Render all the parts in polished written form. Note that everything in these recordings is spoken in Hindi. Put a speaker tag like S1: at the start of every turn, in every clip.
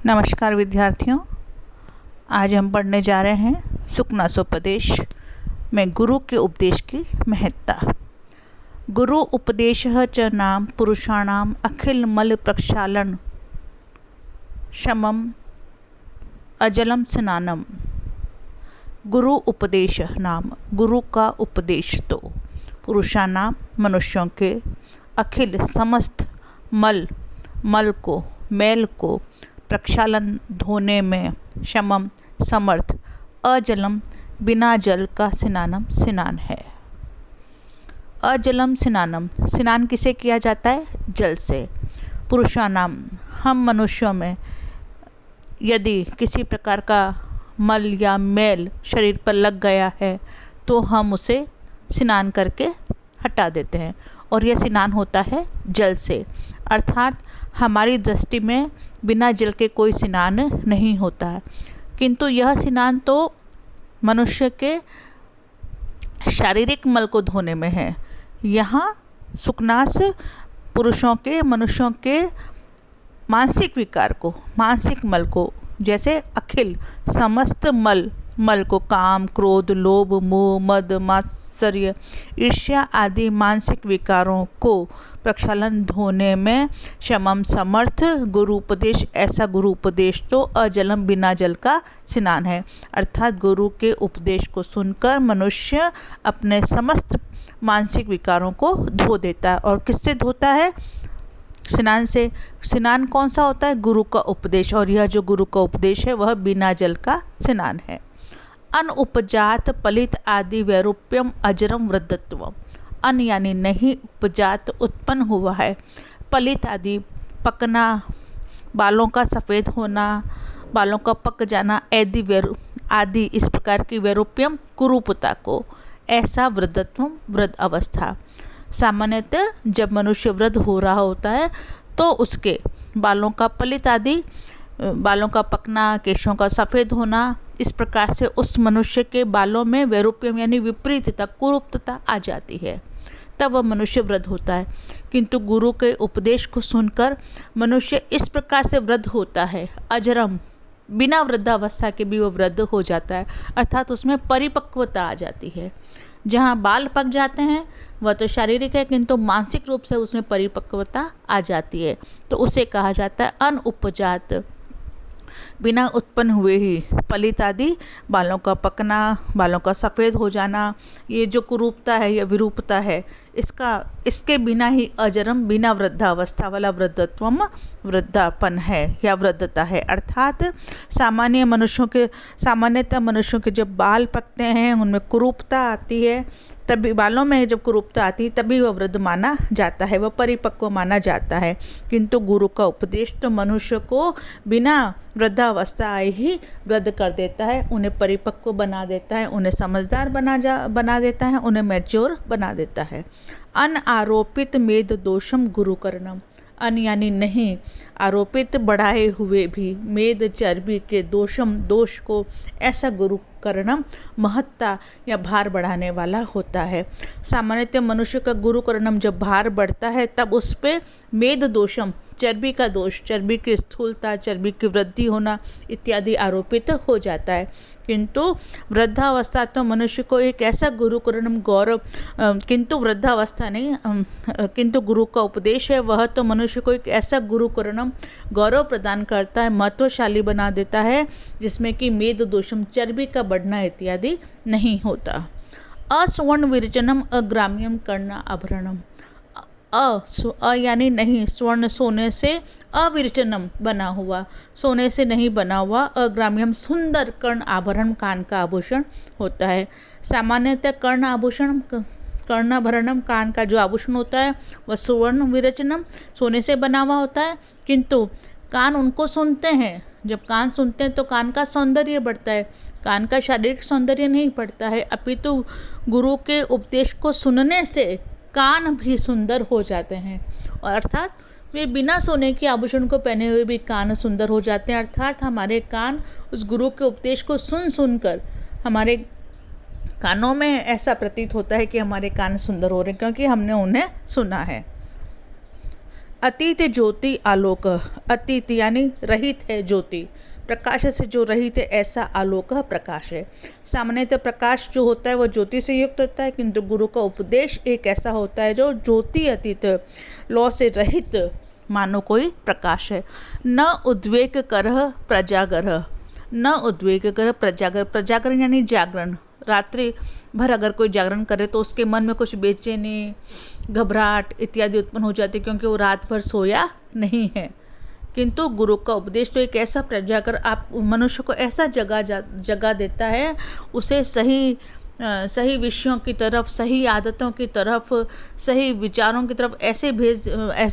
S1: नमस्कार विद्यार्थियों, आज हम पढ़ने जा रहे हैं सुखनासोपदेश में गुरु के उपदेश की महत्ता। गुरु उपदेशः च नाम पुरुषाणाम अखिल मल प्रक्षालन शमम अजलम स्नानम। गुरु उपदेश नाम, गुरु का उपदेश तो पुरुषाणाम मनुष्यों के अखिल समस्त मल को, मैल को प्रक्षालन धोने में, शमम समर्थ, अजलम बिना जल का स्नानम स्नान है। अजलम स्नानम, स्नान किसे किया जाता है? जल से। पुरुषानाम, हम मनुष्यों में यदि किसी प्रकार का मल या मैल शरीर पर लग गया है तो हम उसे स्नान करके हटा देते हैं, और यह स्नान होता है जल से। अर्थात हमारी दृष्टि में बिना जल के कोई स्नान नहीं होता है, किंतु यह स्नान तो मनुष्य के शारीरिक मल को धोने में है। यहाँ सुखनास पुरुषों के, मनुष्यों के मानसिक विकार को, मानसिक मल को, जैसे अखिल समस्त मल को, काम, क्रोध, लोभ, मोह, मद, मात्सर्य, ईर्ष्या आदि मानसिक विकारों को प्रक्षालन धोने में शमम समर्थ गुरु उपदेश, ऐसा गुरु उपदेश तो अजलम बिना जल का स्नान है। अर्थात गुरु के उपदेश को सुनकर मनुष्य अपने समस्त मानसिक विकारों को धो देता है। और किससे धोता है? स्नान से। स्नान कौन सा होता है? गुरु का उपदेश, और यह जो गुरु का उपदेश है वह बिना जल का स्नान है। अनुपजात पलित आदि वैरूप्यम अजरम वृद्धत्वम। अन यानी नहीं, उपजात उत्पन्न हुआ है, पलित आदि पकना, बालों का सफ़ेद होना, बालों का पक जाना, आदि इस प्रकार की वैरूप्यम कुरूपता को, ऐसा वृद्धत्वम वृद्ध अवस्था। सामान्यतः जब मनुष्य वृद्ध हो रहा होता है तो उसके बालों का पलित आदि, बालों का पकना, केशों का सफ़ेद होना, इस प्रकार से उस मनुष्य के बालों में वैरूप्यम यानी विपरीतता, कुरूपता आ जाती है, तब वह मनुष्य वृद्ध होता है। किंतु गुरु के उपदेश को सुनकर मनुष्य इस प्रकार से वृद्ध होता है, अजरम, बिना वृद्धावस्था के भी वो वृद्ध हो जाता है। अर्थात उसमें परिपक्वता आ जाती है। जहाँ बाल पक जाते हैं वह तो शारीरिक है, किंतु मानसिक रूप से उसमें परिपक्वता आ जाती है, तो उसे कहा जाता है अनुपजात, बिना उत्पन्न हुए ही। पलित आदि बालों का पकना, बालों का सफ़ेद हो जाना, ये जो कुरूपता है या विरूपता है, इसके बिना ही अजरम, बिना वृद्धावस्था वाला वृद्धत्वम वृद्धापन है या वृद्धता है। अर्थात सामान्यतः मनुष्यों के जब बाल पकते हैं उनमें कुरूपता आती है, तभी बालों में जब कुरूपता आती है तभी वह वृद्ध माना जाता है, वह परिपक्व माना जाता है। किंतु गुरु का उपदेश तो मनुष्य को बिना वृद्धावस्था आए ही वृद्ध कर देता है, उन्हें परिपक्व बना देता है, उन्हें समझदार बना देता है, उन्हें मैच्योर बना देता है। अन आरोपित मेद दोषम गुरुकरणम। अन यानी नहीं, आरोपित बढ़ाए हुए भी, मेद चर्बी के दोषम दोष को, ऐसा गुरुकरणम महत्ता या भार बढ़ाने वाला होता है। सामान्यतः मनुष्य का गुरुकरणम जब भार बढ़ता है तब उस पर मेद दोषम, चर्बी का दोष, चर्बी की स्थूलता, चर्बी की वृद्धि होना इत्यादि आरोपित हो जाता है। किंतु वृद्धावस्था तो मनुष्य को एक ऐसा गुरुकरणम गौरव, किंतु वृद्धावस्था नहीं, किंतु गुरु का उपदेश है वह तो मनुष्य को एक ऐसा गुरुकरणम गौरव प्रदान करता है, महत्वशाली बना देता है, जिसमें कि मेद दोषम, चर्बी का बढ़ना इत्यादि नहीं होता। असवर्ण विरचनम अग्राम्यम कर्ण आभरणम। यानी नहीं, स्वर्ण सोने से, अविरचनम बना हुआ, सोने से नहीं बना हुआ, अग्राम्यम सुंदर कर्ण आभरण, कान का आभूषण होता है। सामान्यतः कर्णाभरणम, कान का जो आभूषण होता है वह सुवर्ण विरचनम, सोने से बना हुआ होता है। किंतु कान उनको सुनते हैं, जब कान सुनते हैं तो कान का सौंदर्य बढ़ता है, कान का शारीरिक सौंदर्य नहीं बढ़ता है, अपितु गुरु के उपदेश को सुनने से कान भी सुंदर हो जाते हैं। और अर्थात वे बिना सोने के आभूषण को पहने हुए भी कान सुंदर हो जाते हैं। अर्थात हमारे कान उस गुरु के उपदेश को सुनकर हमारे कानों में ऐसा प्रतीत होता है कि हमारे कान सुंदर हो रहे हैं, क्योंकि हमने उन्हें सुना है। अतीत ज्योति आलोक, अतीत यानी रहित है ज्योति, प्रकाश से जो रहित है ऐसा आलोक प्रकाश है। सामान्यतः प्रकाश जो होता है वो ज्योति से युक्त होता है, किंतु गुरु का उपदेश एक ऐसा होता है जो ज्योति अतीत लौ से रहित मानो कोई प्रकाश है। न उद्वेग करह प्रजागरह, न उद्वेग करह प्रजागर, प्रजागर यानी जागरण। रात्रि भर अगर कोई जागरण करे तो उसके मन में कुछ बेचैनी, घबराहट इत्यादि उत्पन्न हो जाती, क्योंकि वो रात भर सोया नहीं है। किंतु गुरु का उपदेश तो एक ऐसा प्रजागर, आप मनुष्य को ऐसा जगह देता है, उसे सही विषयों की तरफ, सही आदतों की तरफ, सही विचारों की तरफ ऐसे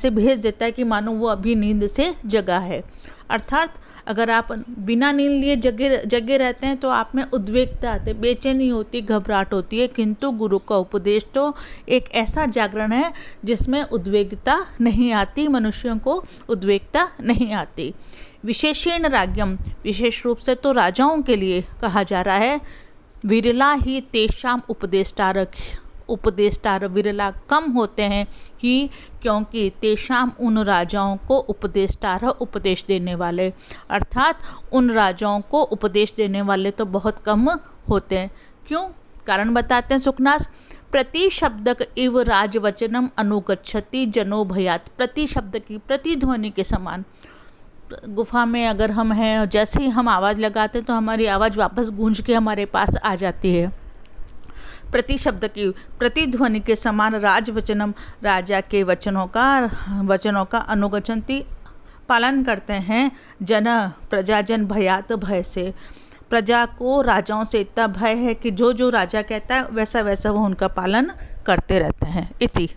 S1: भेज देता है कि मानो वो अभी नींद से जगा है। अर्थात अगर आप बिना नींद लिए जगे रहते हैं तो आप में उद्वेगता आती है, बेचैनी होती, घबराहट होती है। किंतु गुरु का उपदेश तो एक ऐसा जागरण है जिसमें उद्वेगता नहीं आती, मनुष्यों को उद्वेगता नहीं आती। विशेषेण राज्ञम, विशेष रूप से तो राजाओं के लिए कहा जा रहा है। विरला ही तेषाम उपदेष्टार, विरला कम होते हैं ही, क्योंकि तेषाम उन राजाओं को उपदेष्टार उपदेश देने वाले, अर्थात उन राजाओं को उपदेश देने वाले तो बहुत कम होते हैं। क्यों? कारण बताते हैं सुखनास। प्रति शब्दक इव राजवचनम अनुगच्छति जनो भयात, प्रति शब्द की प्रतिध्वनि के समान। गुफा में अगर हम हैं, जैसे ही हम आवाज़ लगाते हैं तो हमारी आवाज़ वापस गूंज के हमारे पास आ जाती है। प्रति शब्द की प्रतिध्वनि के समान राजवचनम, राजा के वचनों का अनुगच्छन्ति पालन करते हैं। प्रजाजन भयात, भय से। प्रजा को राजाओं से इतना भय है कि जो राजा कहता है वैसा वो उनका पालन करते रहते हैं। इति।